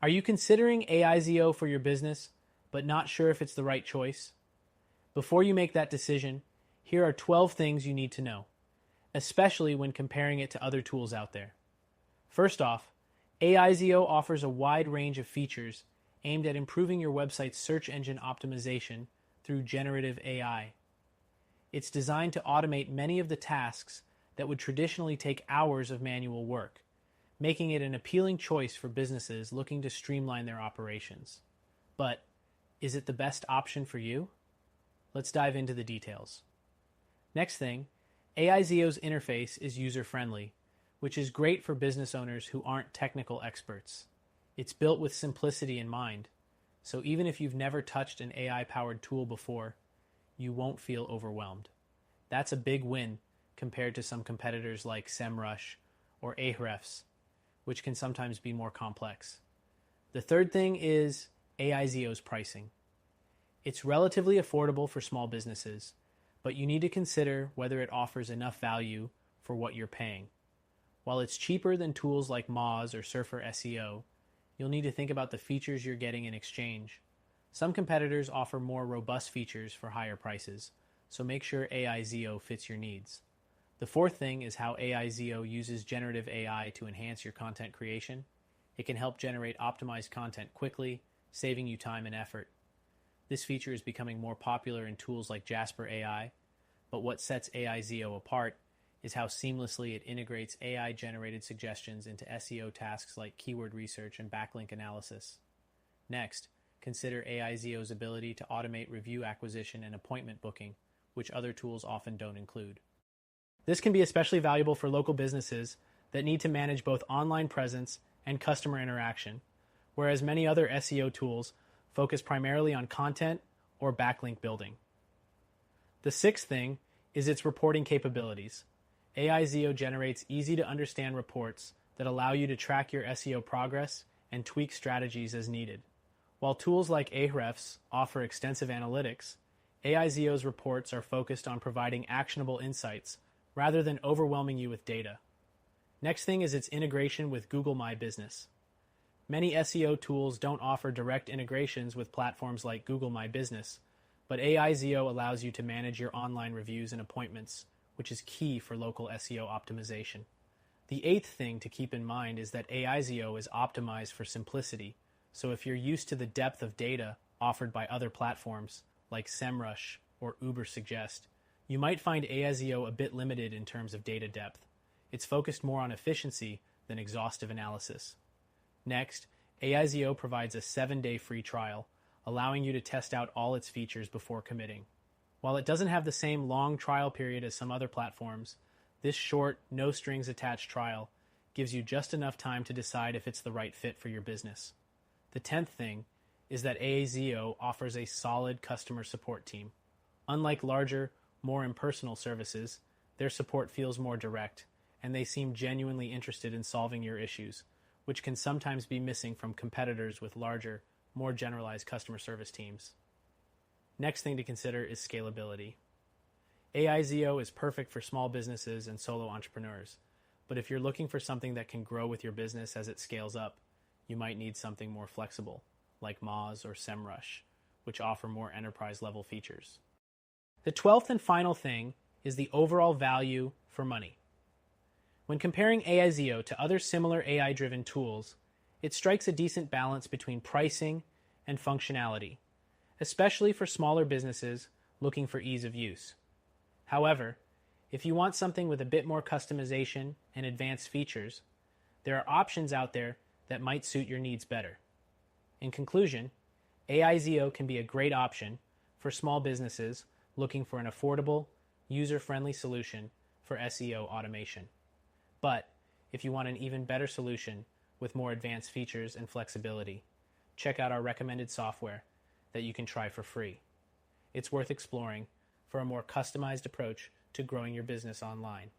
Are you considering AISEO for your business, but not sure if it's the right choice? Before you make that decision, here are 12 things you need to know, especially when comparing it to other tools out there. First off, AISEO offers a wide range of features aimed at improving your website's search engine optimization through generative AI. It's designed to automate many of the tasks that would traditionally take hours of manual work, making it an appealing choice for businesses looking to streamline their operations. But is it the best option for you? Let's dive into the details. Next thing, AISEO's interface is user-friendly, which is great for business owners who aren't technical experts. It's built with simplicity in mind, so even if you've never touched an AI-powered tool before, you won't feel overwhelmed. That's a big win compared to some competitors like SEMrush or Ahrefs, which can sometimes be more complex. The third thing is AISEO's pricing. It's relatively affordable for small businesses, but you need to consider whether it offers enough value for what you're paying. While it's cheaper than tools like Moz or Surfer SEO, you'll need to think about the features you're getting in exchange. Some competitors offer more robust features for higher prices, so make sure AISEO fits your needs. The fourth thing is how AISEO uses generative AI to enhance your content creation. It can help generate optimized content quickly, saving you time and effort. This feature is becoming more popular in tools like Jasper AI, but what sets AISEO apart is how seamlessly it integrates AI-generated suggestions into SEO tasks like keyword research and backlink analysis. Next, consider AISEO's ability to automate review acquisition and appointment booking, which other tools often don't include. This can be especially valuable for local businesses that need to manage both online presence and customer interaction, whereas many other SEO tools focus primarily on content or backlink building. The sixth thing is its reporting capabilities. AISEO generates easy-to-understand reports that allow you to track your SEO progress and tweak strategies as needed. While tools like Ahrefs offer extensive analytics, AISEO's reports are focused on providing actionable insights rather than overwhelming you with data. Next thing is its integration with Google My Business. Many SEO tools don't offer direct integrations with platforms like Google My Business, but AISEO allows you to manage your online reviews and appointments, which is key for local SEO optimization. The eighth thing to keep in mind is that AISEO is optimized for simplicity, so if you're used to the depth of data offered by other platforms like SEMrush or Ubersuggest, you might find AISEO a bit limited in terms of data depth. It's focused more on efficiency than exhaustive analysis. Next, AISEO provides a 7-day free trial, allowing you to test out all its features before committing. While it doesn't have the same long trial period as some other platforms, this short, no-strings-attached trial gives you just enough time to decide if it's the right fit for your business. The 10th thing is that AISEO offers a solid customer support team. Unlike larger, more impersonal services, their support feels more direct, and they seem genuinely interested in solving your issues, which can sometimes be missing from competitors with larger, more generalized customer service teams. Next thing to consider is scalability. AISEO is perfect for small businesses and solo entrepreneurs, but if you're looking for something that can grow with your business as it scales up, you might need something more flexible, like Moz or SEMrush, which offer more enterprise-level features. The 12th and final thing is the overall value for money. When comparing AISEO to other similar AI-driven tools, it strikes a decent balance between pricing and functionality, especially for smaller businesses looking for ease of use. However, if you want something with a bit more customization and advanced features, there are options out there that might suit your needs better. In conclusion, AISEO can be a great option for small businesses looking for an affordable, user-friendly solution for SEO automation. But if you want an even better solution with more advanced features and flexibility, check out our recommended software that you can try for free. It's worth exploring for a more customized approach to growing your business online.